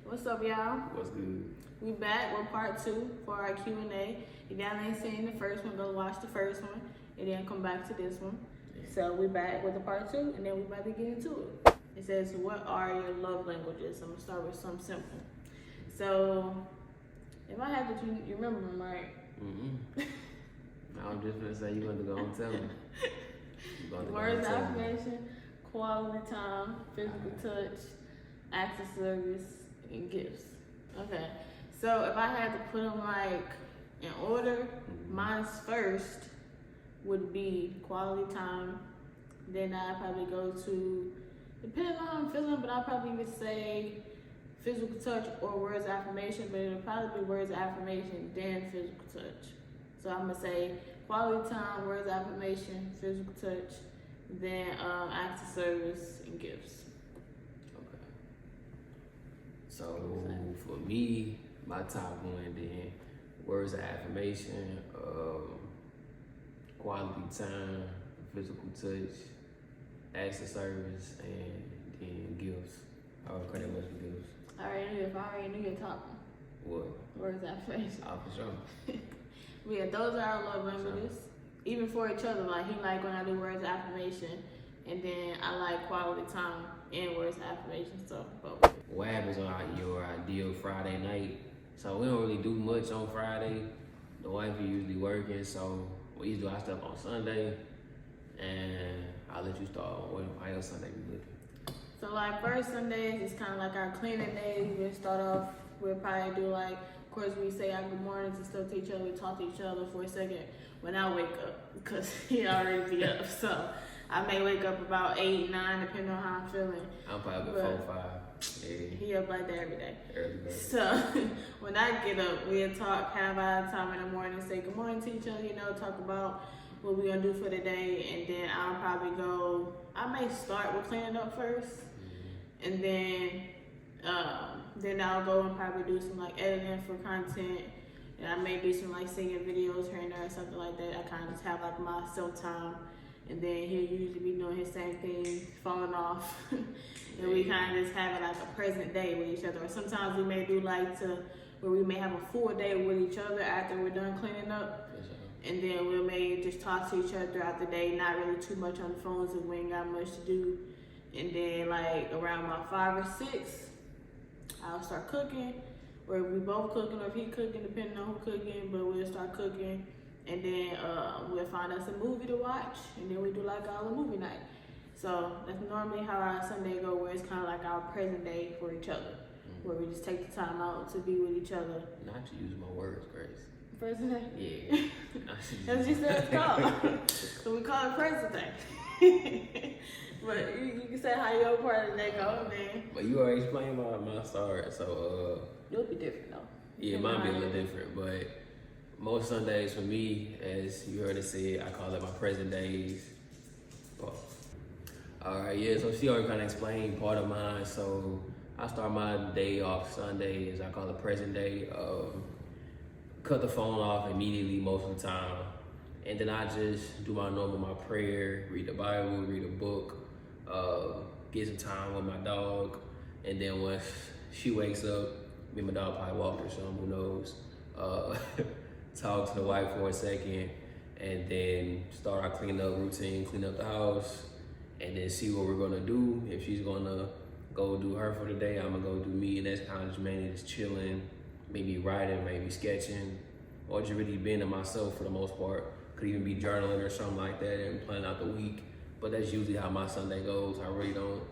What's up, y'all? What's good? We back with part 2 for our Q&A. If y'all ain't seen the first one, go watch the first one and then come back to this one. So we back with the part 2 and then we about to get into it. It says, what are your love languages? I'm gonna start with something simple. So if I had to, you remember them, right? I was just gonna say you want to go and tell me. Words of affirmation, quality time, physical touch, acts of service, and gifts. Okay, so if I had to put them like in order, mine's first would be quality time. Then I'd probably go to, depending on how I'm feeling, but I'll probably would say physical touch or words of affirmation, but it'll probably be words of affirmation, then physical touch. So I'm gonna say quality time, words of affirmation, physical touch, then acts of service and gifts. Okay. So for me, my top one then words of affirmation, quality time, physical touch, acts of service, and then gifts. I would pretty much be gifts. I already knew your top one. What? Words of affirmation. Oh, for sure. Yeah, those are our love languages. Even for each other, like he like when I do words of affirmation, and then I like quality time and words of affirmation. So both. What happens on your ideal Friday night? So we don't really do much on Friday. The wife is usually working, so we usually do our stuff on Sunday. And I'll let you start on how your Sunday be looking. So like first Sundays is kind of like our cleaning days. We'll start off. We'll probably do like, of course, we say our good mornings and stuff to each other. We talk to each other for a second when I wake up, because he already be up. So I may wake up about 8, 9, depending on how I'm feeling. I'm probably 4, 5. Yeah. He up like that every day. Early bird. So when I get up, we'll talk, have our time in the morning, say good morning to each other, talk about what we're gonna do for the day, and then I'll probably go, I may start with cleaning up first, and then I'll go and probably do some like editing for content, and I may do some like singing videos here and there or something like that. I kind of just have like my self time, and then he'll usually be doing his same thing, falling off, and we kind of just have like a present day with each other. Or sometimes we may do like where we may have a full day with each other after we're done cleaning up, and then we may just talk to each other throughout the day, not really too much on the phones if we ain't got much to do. And then like around about 5 or 6, I'll start cooking, or if we both cooking, or if he cooking, depending on who cooking, but we'll start cooking, and then we'll find us a movie to watch, and then we do like our movie night. So that's normally how our Sunday go, where it's kind of like our present day for each other, where we just take the time out to be with each other. Not to use my words, Grace. Present day? Yeah. That's what you said it's called. So we call it present day. But you can say how your part of the day go, man. But you already explained my start, so It'll be different though. yeah, it might be a little different, but most Sundays for me, as you heard it said, I call it my present days. Alright, yeah, so she already kind of explained part of mine, so I start my day off Sunday, as I call it present day. Cut the phone off immediately most of the time, and then I just do my prayer, read the Bible, read a book, get some time with my dog, and then once she wakes up, me and my dog probably walk or something, who knows, talk to the wife for a second, and then start our cleanup routine, clean up the house, and then see what we're gonna do. If she's gonna go do her for the day, I'm gonna go do me, and that's kind of just mainly just chilling, maybe writing, maybe sketching, or just really being to myself for the most part. Could even be journaling or something like that and planning out the week. But that's usually how my Sunday goes. I really don't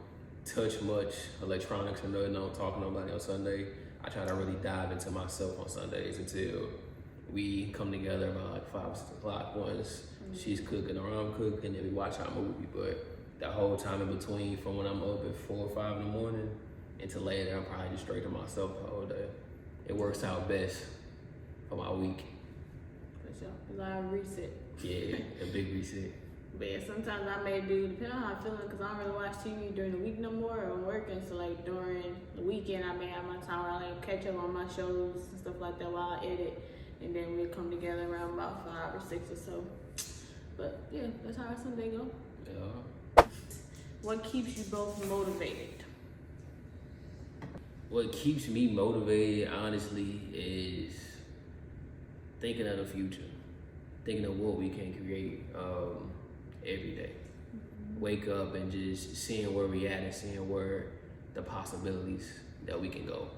touch much electronics or nothing. I don't talk to nobody on Sunday. I try to really dive into myself on Sundays until we come together about like 5 or 6 o'clock once she's cooking or I'm cooking, and we watch our movie. But that whole time in between, from when I'm up at 4 or 5 in the morning until later, I'm probably just straight to myself the whole day. It works out best for my week. For sure. It's like a reset. Yeah, a big reset. But yeah, sometimes I may do, depending on how I'm feeling, because I don't really watch TV during the week no more, or I'm working. So like during the weekend, I may have my time where I like catch up on my shows and stuff like that while I edit. And then we come together around about 5 or 6 or so. But yeah, that's how our Sunday go. Yeah. What keeps you both motivated? what keeps me motivated, honestly, is thinking of the future, thinking of what we can create every day. Wake up and just seeing where we at and seeing where the possibilities that we can go.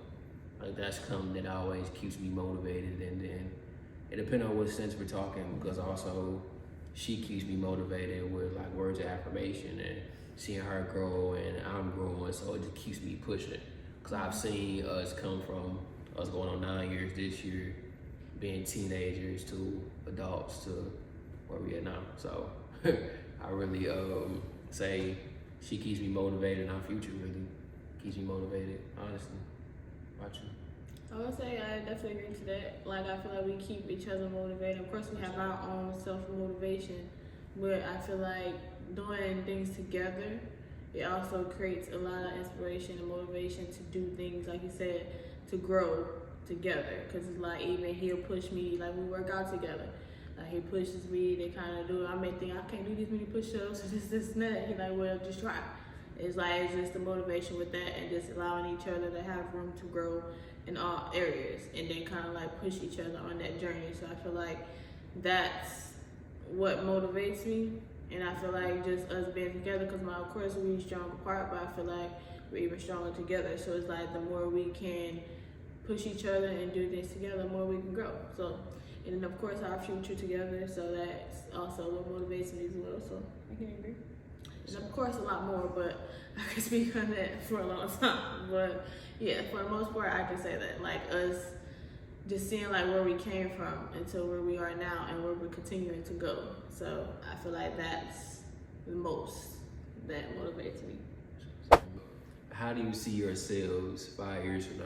Like that's something that always keeps me motivated. And then it depends on what sense we're talking, because also she keeps me motivated with like words of affirmation and seeing her grow and I'm growing, so it just keeps me pushing. Cause I've seen us come from us going on 9 years this year, being teenagers to adults to where we are now. So I really say she keeps me motivated, and our future really keeps me motivated, honestly. Watch you. I would say I definitely agree to that. Like, I feel like we keep each other motivated. Of course, we have our own self-motivation, but I feel like doing things together, it also creates a lot of inspiration and motivation to do things, like you said, to grow together. Because it's like, even he'll push me, like we work out together. Like, he pushes me, they kind of do it. I may think, I can't do these many push-ups, or this and that. He's like, well, just try. It's like, it's just the motivation with that, and just allowing each other to have room to grow in all areas, and then kind of like push each other on that journey. So I feel like that's what motivates me, and I feel like just us being together, because of course we're strong apart, but I feel like we're even stronger together. So it's like the more we can push each other and do things together, the more we can grow. So, and then of course our future together, so that's also what motivates me as well. So I can agree. And of course a lot more, but I could speak on that for a long time. But yeah, for the most part, I can say that, like, us just seeing like where we came from until where we are now and where we're continuing to go. So I feel like that's the most that motivates me. How do you see yourselves 5 years from now?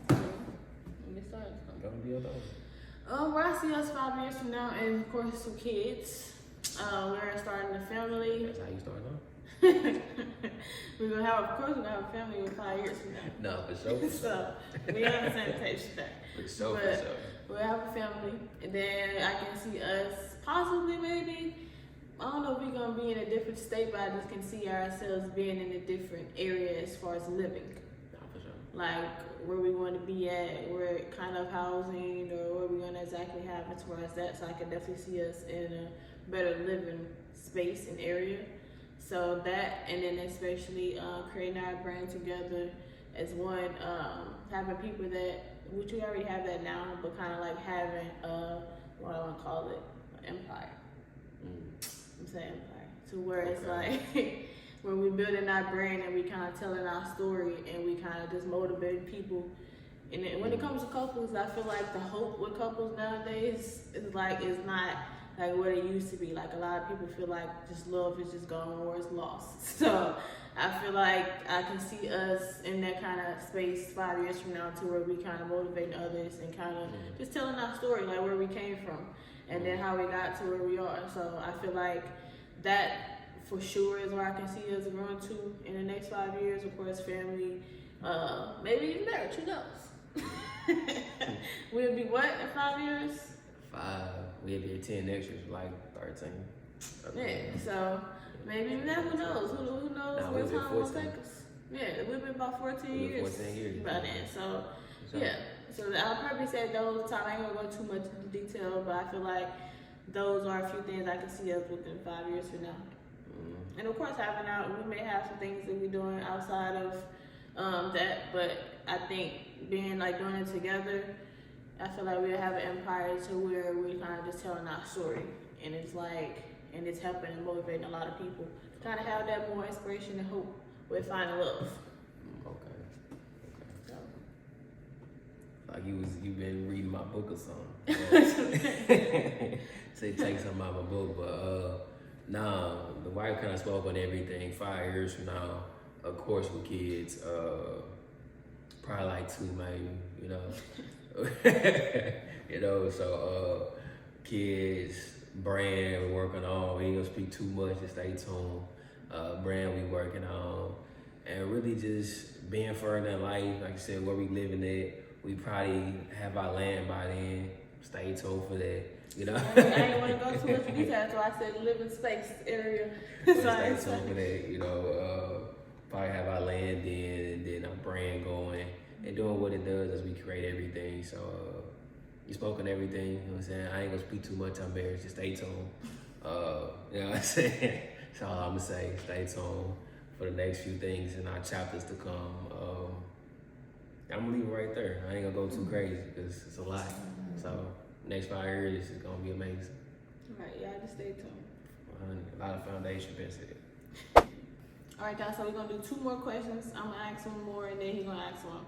Let me start. Gonna be a dog. Where I see us 5 years from now is, of course, some kids. We're starting a family. That's how you start off? We're gonna have, of course, we're gonna have a family in 5 years from now. No, for sure. So we on the same page with that. For sure, But for sure. we'll have a family, and then I can see us possibly, maybe, I don't know if we're gonna be in a different state, but I just can see ourselves being in a different area as far as living. No, for sure. Like where we want to be at, where kind of housing, or where we're gonna exactly have as far as that. So I can definitely see us in a better living space and area. So that, and then especially creating our brand together as one, having people that, which we already have that now, but kind of like having what I want to call it, an empire. I'm saying empire. To where it's like when we're building our brand and we kind of telling our story and we kind of just motivate people. And then when it comes to couples, I feel like the hope with couples nowadays is not like what it used to be. Like, a lot of people feel like just love is just gone or it's lost. So I feel like I can see us in that kind of space 5 years from now, to where we kind of motivating others and kind of just telling our story, like where we came from and then how we got to where we are. So I feel like that for sure is where I can see us growing to in the next 5 years. Of course, family, maybe even marriage, who knows? We'll be what in 5 years? 5. We'll be at 10 next year, like 13. Yeah, so maybe even that, who knows? Who knows Nah, where we'll be time will 14. take us? Yeah, we've been about 14 We'll be years. 14 years. By then, so yeah. So I'll probably say those time. I ain't gonna go too much into detail, but I feel like those are a few things I can see us within 5 years from now. And of course, we may have some things that we're doing outside of that, but I think doing it together, I feel like we'll have an empire to where we're kind of just telling our story, and it's helping and motivating a lot of people to kind of have that more inspiration and hope with finding love. Okay. So. Like you've been reading my book or something. Say take something out of my book, but nah, the wife kind of spoke on everything. 5 years from now, of course, with kids, probably like 2 maybe, you know. You know, so kids, brand we're working on. We ain't gonna speak too much, just stay tuned. Brand we working on, and really just being further in life. Like I said, where we living at, we probably have our land by then. Stay tuned for that, you know. I didn't want to go too much into detail, so I said living space area. Stay tuned for that, you know. probably have our land in, and then our brand going, and doing what it does as we create everything. So you spoke on everything, you know what I'm saying? I ain't gonna speak too much on marriage, just stay tuned. You know what I'm saying? That's all I'm gonna say, stay tuned for the next few things and our chapters to come. I'm gonna leave it right there. I ain't gonna go too crazy because it's a lot. So next 5 years is gonna be amazing. Alright, y'all just stay tuned. A lot of foundation been said. Alright, guys, so we're gonna do 2 more questions. I'm gonna ask one more and then he's gonna ask one.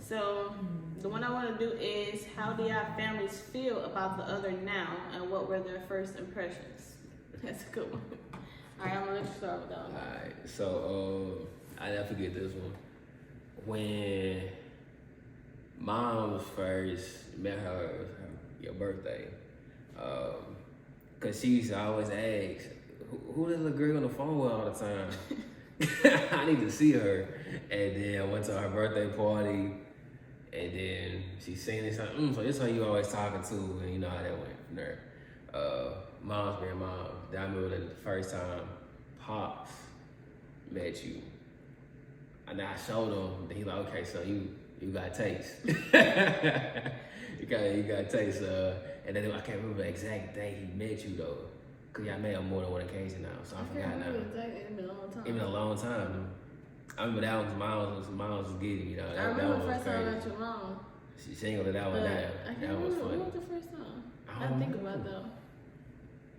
So the one I want to do is, how do y'all families feel about the other now, and what were their first impressions? That's a good one. All right, I'm gonna let you start with that one. All right, so I never forget this one. When Mom first met her, it was your birthday, cause she used to always ask, "Who that little girl on the phone with all the time?" I need to see her. And then I went to her birthday party, and then she seen it. So this how you always talking to, and you know how that went from there. Mom's being mom. I remember the first time Pops met you, and I showed him. Then he like, okay, so you got taste. you got taste. And then I can't remember the exact day he met you though, cause y'all met on more than one occasion now. So I forgot now. Exactly. It's been a long time. It's been a long time. I remember that one, Miles was getting, you know. I remember the first time I met your mom. She ain't gonna let that one down. That was funny. What was the first time? I think about though.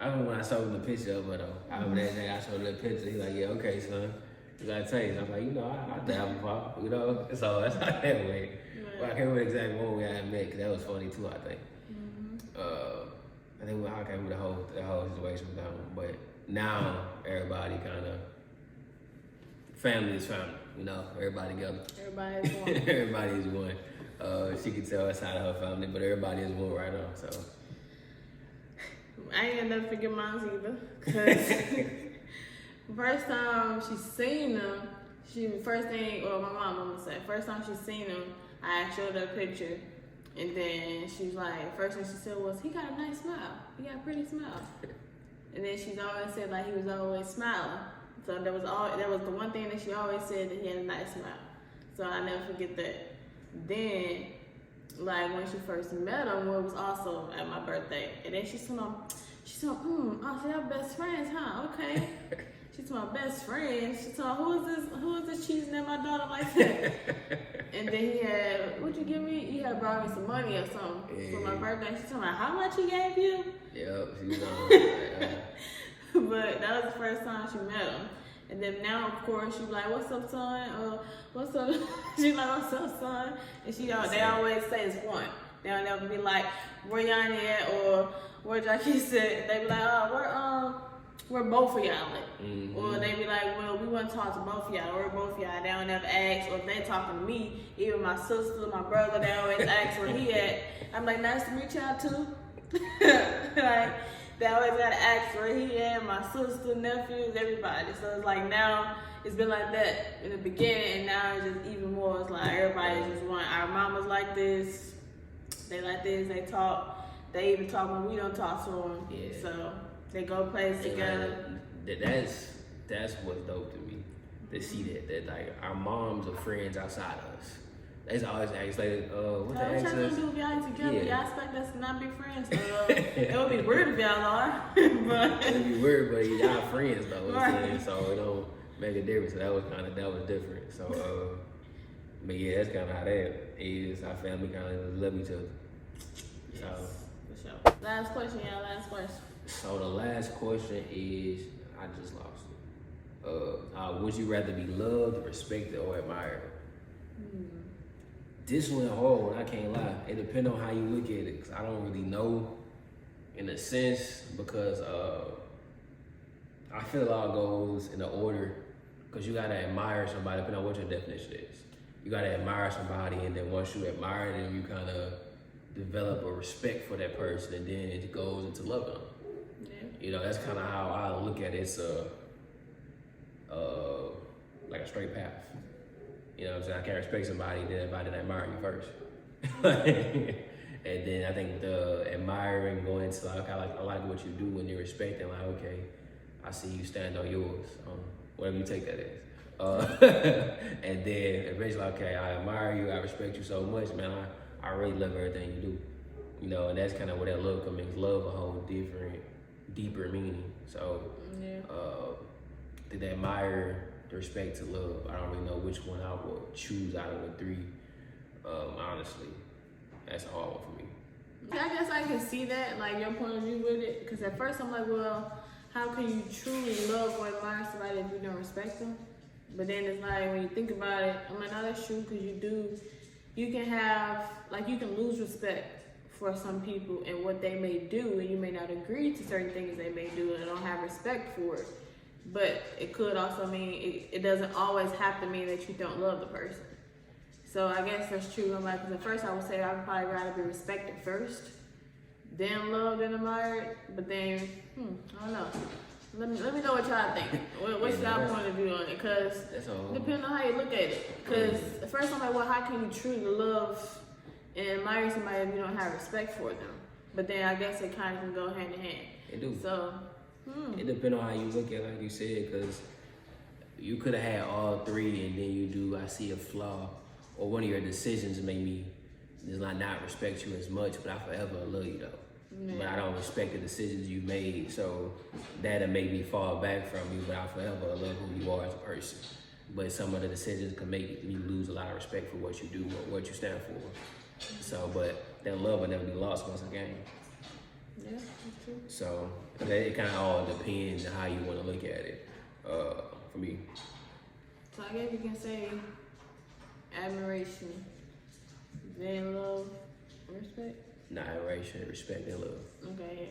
I remember when I showed him the picture of her though. I remember that day I showed him the picture. He's like, yeah, okay, son. You gotta taste. I'm like, you know, I dabble pop, you know. So that's how that went. Right. But I can't remember exactly when we had met, because that was funny too, I think. I think I can't remember the whole situation with that one. But now everybody kind of, family is family, you know, everybody together. Everybody is one. Everybody is one. She can tell outside of her family, but everybody is one right now, so. I ain't gonna never forget mine either, cause first time she seen them, first time she seen him, I showed her a picture, and then she's like, first thing she said was, he got a nice smile, he got a pretty smile, and then she's always said like he was always smiling. So there was the one thing that she always said, that he had a nice smile. So I never forget that. Then, like when she first met him, it was also at my birthday. And then she said, oh, so y'all best friends, huh? Okay. She told my best friend. She told, who is this cheating at my daughter like that? And then he had, what'd you give me? He had brought me some money or something for my birthday. She told me, how much he gave you? Yep, she was on. But that was the first time she met him. And then now, of course, she be like, what's up, son? What's up? She like, what's up, son? And they always say it's one. They'll never be like, where y'all at? Or where Jackie said. They be like, oh, where both of y'all at? Mm-hmm. Or they be like, well, we want to talk to both of y'all. Where both of y'all? They don't ever ask. Or if they talking to me, even my sister, my brother, they always ask where he at. I'm like, nice to meet y'all too. Like, they always gotta ask where he at, my sister, nephews, everybody. So it's like now, it's been like that in the beginning, and now it's just even more. It's like everybody's just one. Our mamas like this, they like this, they talk. They even talk when we don't talk to them. Yeah. So they go places together. That's what's dope to me, to see that like our moms are friends outside of us. They always ask like, what y'all gonna do if y'all ain't together? Yeah. Y'all expect us to not be friends? It would be weird if y'all are. But it would be weird, but y'all friends though. Right. So it don't make a difference. So that was different. So, but yeah, that's kind of how that is. Our family kind of love each other. Yes, for sure. Last question, y'all. Last question. So the last question is, I just lost it. Would you rather be loved, respected, or admired? This went hard, I can't lie. It depends on how you look at it, because I don't really know in a sense, because I feel it all goes in the order, because you gotta admire somebody, depending on what your definition is. You gotta admire somebody, and then once you admire them, you kind of develop a respect for that person, and then it goes into loving them. Yeah. You know, that's kind of how I look at it. It's like a straight path. You know what I'm saying? I can't respect somebody if I didn't admire you first. And then I think the admiring, going to like, I like what you do when you're respecting, like, okay, I see you stand on yours, whatever you take that as. And then eventually, okay, I admire you, I respect you so much, man. I really love everything you do. You know, and that's kind of where that love comes in. Love a whole different, deeper meaning. So, the admire, the respect to love. I don't really know which one I would choose out of the three. Honestly, that's a hard one for me. I guess I can see that, like your point of view with it. Because at first I'm like, well, how can you truly love or admire somebody if you don't respect them? But then it's like, when you think about it, I'm like, no, that's true, because you can have, like, you can lose respect for some people and what they may do, and you may not agree to certain things they may do and don't have respect for it. But it could also mean, it doesn't always have to mean that you don't love the person. So I guess that's true. I'm like, because at first I would say I would probably rather be respected first, then loved and admired. But then, I don't know. Let me know what y'all think. What's y'all point of view on it? Because depending on how you look at it. Because at first I'm like, well, how can you truly love and admire somebody if you don't have respect for them? But then I guess it kind of can go hand in hand. It do. So, it depends on how you look at it, like you said, because you could have had all three and then you do, I see a flaw, or one of your decisions made me just not respect you as much, but I forever love you though. Yeah. But I don't respect the decisions you made, so that'll make me fall back from you, but I forever love who you are as a person. But some of the decisions can make me lose a lot of respect for what you do or what you stand for. So, but that love will never be lost once again. Yeah, that's true. So, it kind of all depends on how you want to look at it, for me. So I guess you can say admiration, then love, respect. Not admiration, respect, and love. Okay.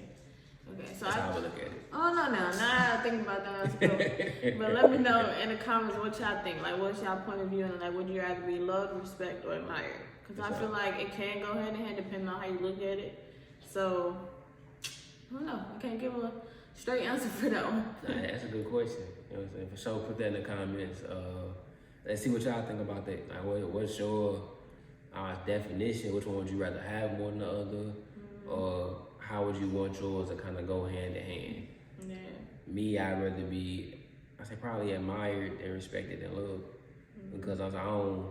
So that's how I would look at it. Oh no, now I think about that. But let me know in the comments what y'all think. Like, what's y'all point of view, and like, would you rather be loved, respect, or admired? Because I feel like it can go hand in hand depending on how you look at it. So I don't know. I can't give a straight answer for that one. Nah, that's a good question. You know what I'm saying? For sure, put that in the comments. Let's see what y'all think about that. Like, what's your definition? Which one would you rather have more than the other? Or how would you want yours to kind of go hand in hand? Yeah. Me, I'd rather be, I say probably admired and respected and loved. Because I don't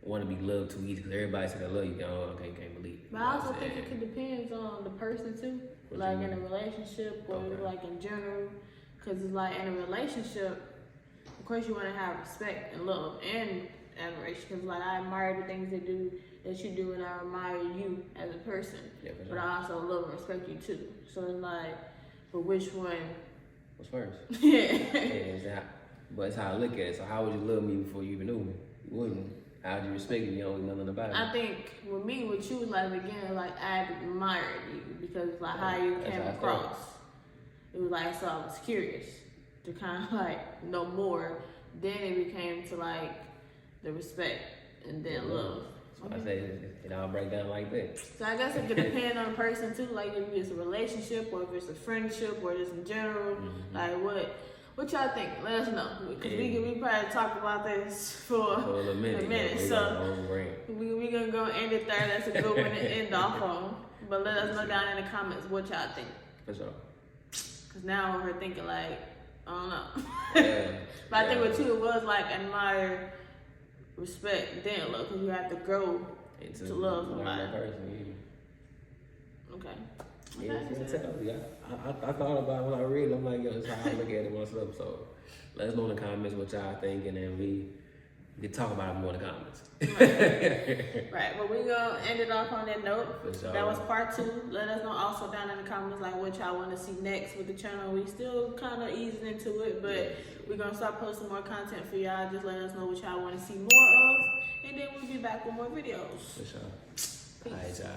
want to be loved too easy, because everybody said I love you. Can't believe it. But I also think it could depend on the person too. Like in a relationship or like in general. Because it's like in a relationship, of course you want to have respect and love and admiration. Because like I admire the things that you do, and I admire you as a person. Yeah, sure. But I also love and respect you too. So it's like, but which one? What's first? Yeah. But it's how I look at it. So how would you love me before you even knew me? You wouldn't. How would you respect me? You don't know nothing about it. I think with me, with you, like beginning, like I admired you because like how you came across. It was like, so I was curious to kind of like know more. Then it became to like the respect and then love. So I say it all break down like that. So I guess it could depend on the person too, like if it's a relationship or if it's a friendship or just in general. Like what y'all think? Let us know, because we probably talk about this for a minute. So we gonna go end it there. That's a good one to end off on. But let us know down in the comments what y'all think. For sure. Because now we're thinking like, I don't know. Yeah. But I think with you it was like admire, respect, then love, because you have to grow to love somebody. Okay. Yeah, I thought about it when I read it. I'm like, yo, that's how I look at it myself. So let us know in the comments what y'all think, and then we can talk about it more in the comments. Right. Well, we're going to end it off on that note. Sure. That was part 2. Let us know also down in the comments like what y'all want to see next with the channel. We still kind of easing into it, but we're going to start posting more content for y'all. Just let us know what y'all want to see more of, and then we'll be back with more videos. For sure. Peace. All right, y'all.